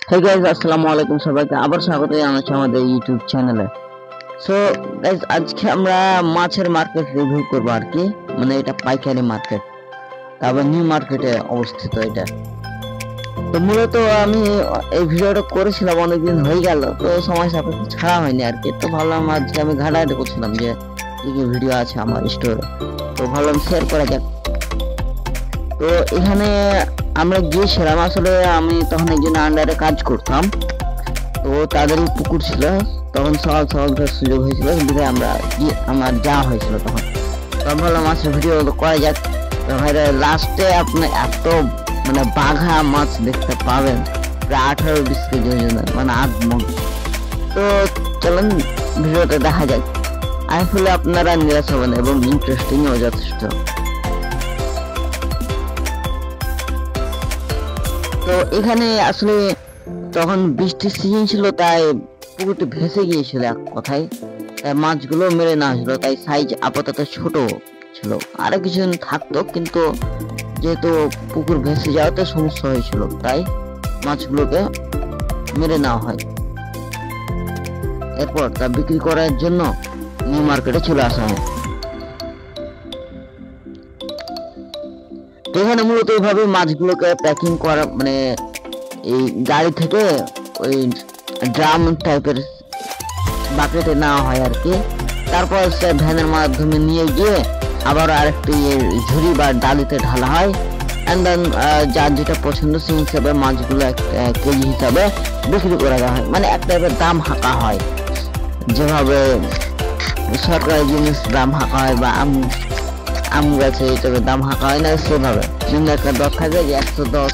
Hey guys, আসসালামু আলাইকুম সবাইকে আবার স্বাগত জানাচ্ছি আমাদের ইউটিউব চ্যানেলে। সো গাইজ আজকে আমরা মাছের মার্কেট রিভিউ করবো আর কি, মানে এটা পাইকারি মার্কেট, তারপর নিউ মার্কেটে অবস্থিত এটা। তো মূলত আমি এই ভিডিওটা করেছিলাম অনেকদিন হয়ে গেল, তো সময় সাপেক্ষে ছাড়া হয়নি আর কি। তো ভাবলাম আজকে আমি ঘাটাঘাটি করছিলাম যে কি কি ভিডিও আছে আমার স্টোরে, তো ভাবলাম শেয়ার করা যাক। তো এখানে আমরা গিয়েছিলাম, আসলে আমি তখন একজন আন্ডারে কাজ করতাম, তো তাদেরই পুকুর ছিল, তখন সকাল সকাল সুযোগ হয়েছিল, কিন্তু আমরা আমার যাওয়া হয়েছিল তখন। তখন ভাবলাম মাছের ভিডিও করা যাক। তো ভাইরা লাস্টে আপনি এত মানে বাঘা মাছ দেখতে পাবেন, প্রায় 18-20 কেজি ওজনের, মানে 8 মণ। তো চলুন ভিডিওটা দেখা যাক, আসলে আপনারা নিরাশ হবেন এবং ইন্টারেস্টিংও যথেষ্ট। তো এখানে আসলে তখন বৃষ্টির সিজন ছিল, তাই পুকুরটি ভেসে গিয়েছিল এক কথায়, তাই মাছগুলো মেরে না আসলো, তাই সাইজ আপাতত ছোট ছিল। আরো কিছুদিন থাকতো, কিন্তু যেহেতু পুকুর ভেসে যাওয়াতে সমস্যা হয়েছিল, তাই মাছগুলোকে মেরে নেওয়া হয়। এরপর তা বিক্রি করার জন্য নিউ মার্কেটে চলে আসা হয়। তো এখানে মূলত এইভাবে মাছগুলোকে প্যাকিং করা, মানে এই গাড়ি থেকে ওই ড্রাম টাইপের বাকেটে নেওয়া হয় আর কি। তারপর সে ভ্যানের মাধ্যমে নিয়ে গিয়ে আবার আরেকটি ঝুড়ি বা ডালিতে ঢালা হয়। এন্ড দেন যার যেটা পছন্দ সেই হিসাবে মাছগুলো কেজি হিসাবে বিক্রি করা হয়, মানে এক টাইপের দাম হাঁকা হয়, যেভাবে সরকারি জিনিস দাম হাঁকা হয় বা আম গাছে এই টাইপের দাম হাঁকা হয় না, সেভাবে কিন্তু একটা দর থাকে যে 110,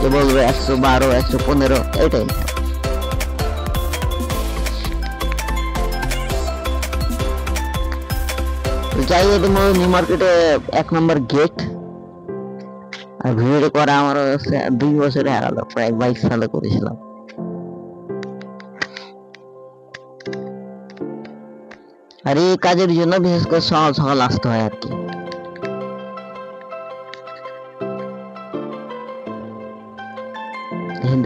কে বলবে 112, 115, এটাই। যাই হোক, নিউ মার্কেটে 1 নম্বর গেট। আর ভিডিও করা আমার 2 বছরে গেল, প্রায় 22 সালে করেছিলাম। আর এই কাজের জন্য বিশেষ করে সকাল সকাল আসতে হয় আর কি।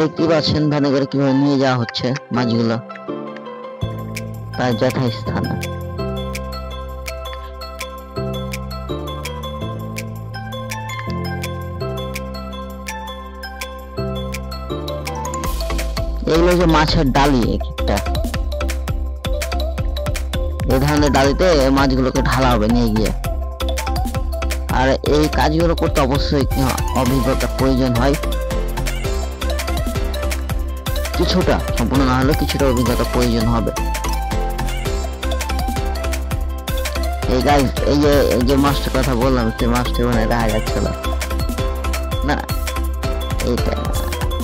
দেখতে পাচ্ছেন ভ্যানে করে কিভাবে নিয়ে যাওয়া হচ্ছে মাছগুলো তার যথাস্থানে। এগুলো যে মাছের ডালি, একটা এই ধরনের ডালিতে মাছগুলোকে ঢালা হবে নিয়ে গিয়ে। আর এই কাজগুলো করতে অবশ্যই অভিজ্ঞতা প্রয়োজন হয়, কিছুটা, সম্পূর্ণ না হলেও কিছুটা অভিজ্ঞতা প্রয়োজন হবে। এই গাইস, এই যে মাছটার কথা বললাম, সেই মাছটা মানে দেখা যাচ্ছিল না, এইটা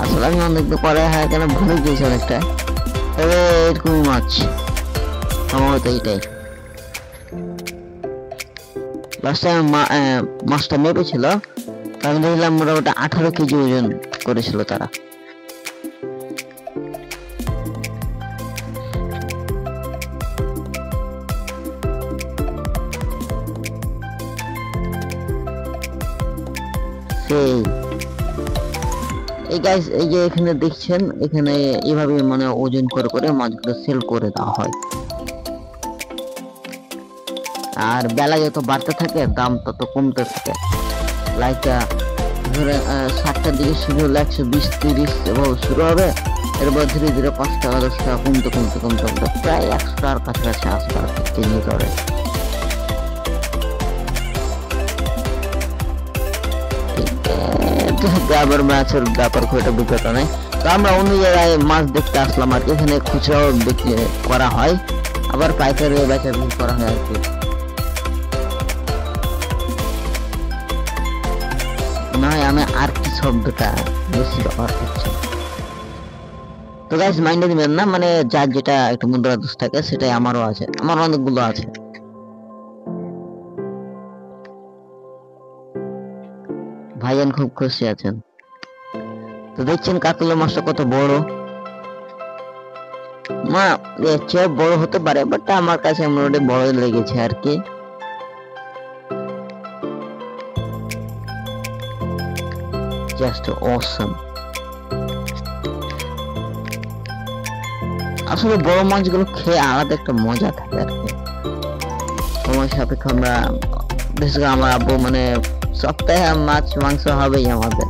আসলে আমি অনেক পরে হয় কেন ভুলে গিয়েছি অনেকটা, তবে এরকমই মাছ সম্ভবত এইটাই। লাস্ট টাইম মাছটা মেপেছিল, আমি দেখলাম মোটামুটি 18 কেজি ওজন করেছিল তারা। এই গাইস, এই যে এখানে দেখছেন, এখানে এইভাবে মানে ওজন করে করে মাছগুলো সেল করে দেওয়া হয়। আর বেলা যত বাড়তে থাকে দাম তত কমতে থাকে। লাইক ধরে 7টার দিকে শুরু হলে 120-30 এভাবে শুরু হবে, এরপর ধীরে ধীরে 5 টাকা 10 টাকা কমতে কমতে কমতে কমতে প্রায় 100 টাকার কাছাকাছি আসবে আর কি কেজি দরে। গ্রামের মাছের ব্যাপার খুব একটা অভিজ্ঞতা নেই, তো আমরা অন্য জায়গায় মাছ দেখতে আসলাম আর কি। এখানে খুচরাও বিক্রি করা হয়, আবার পাইকারি বেচা বিক্রি করা হয় আর কি। নয়, আমি আর কি শব্দটা বেশি ব্যবহার করছি। তো গাইস মাইন্ডে দিবেন না, মানে যার যেটা একটু মুদ্রা দোষ থাকে সেটাই আমারও আছে, আমার অনেকগুলো আছে। ভাইজান খুব খুশি আছেন। তো দেখছেন কাতলা মাছটা কত বড়, মা এর চেয়ে বড় হতে পারে, বাট আমার কাছে মোটামুটি বড় লেগেছে আর কি। জাস্ট অসম। আসলে বড় মাছগুলো খেয়ে আলাদা একটা মজা থাকে আর কি। সময় সাপেক্ষ আমরা বিশেষ করে আমার আব্বু মানে সপ্তাহে মাছ মাংস হবেই আমাদের,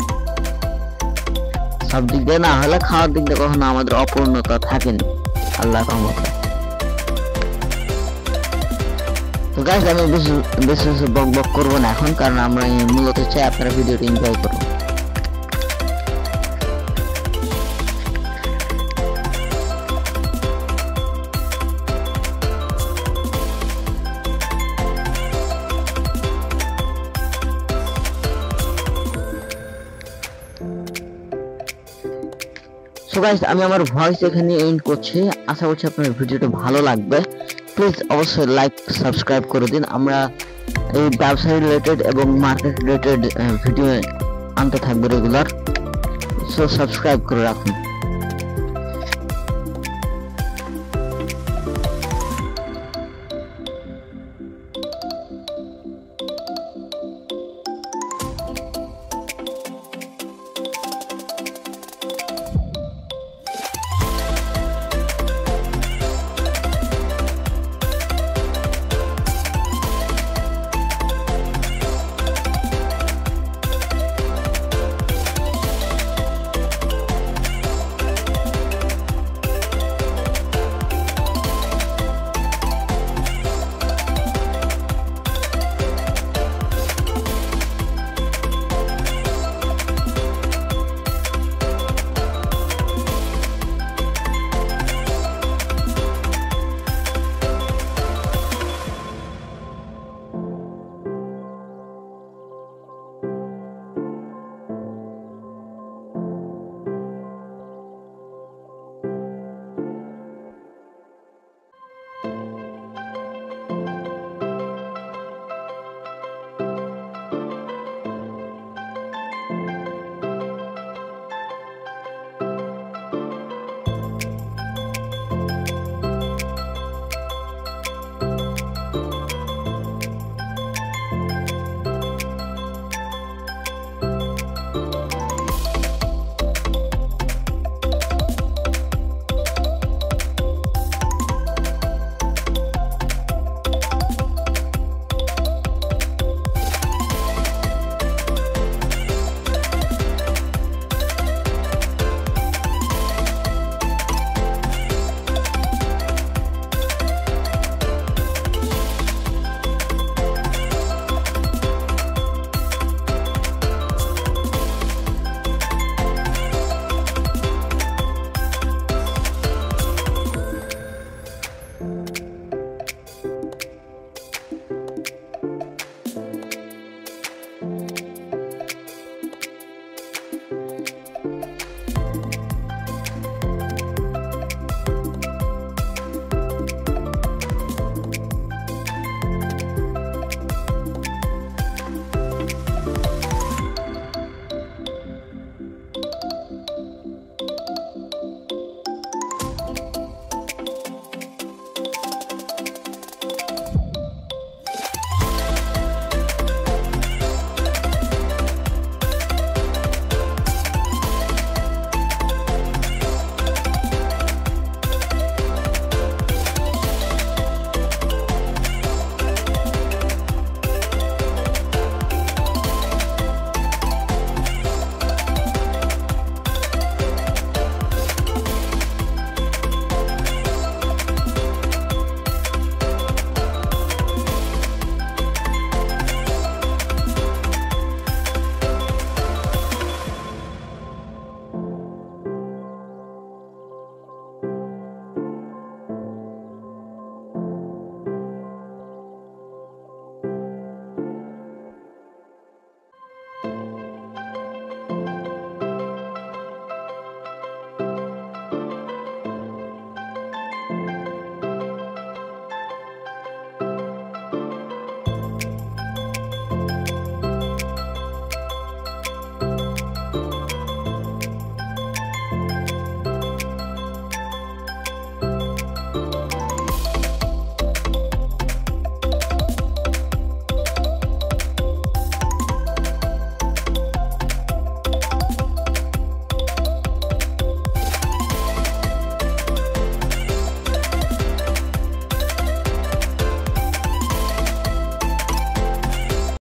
সব দিক দিয়ে না হলে খাওয়ার দিক দিয়ে কখনো আমাদের অপূর্ণতা থাকেনি আল্লাহর রহমতে। তো গাইস আমি বেশি বেশি বক বক করবো না এখন, কারণ আমরা মূলত চাই আপনারা ভিডিওটি এনজয় করুন। সো গাইস আমি আমার ভয়েস এখানে এন্ড করছি, আশা করছি আপনার ভিডিওটা ভালো লাগবে। প্লিজ অবশ্যই লাইক সাবস্ক্রাইব করে দিন। আমরা এই ব্যবসা রিলেটেড এবং মার্কেট রিলেটেড ভিডিও আনতে থাকবো রেগুলার, সো সাবস্ক্রাইব করে রাখুন।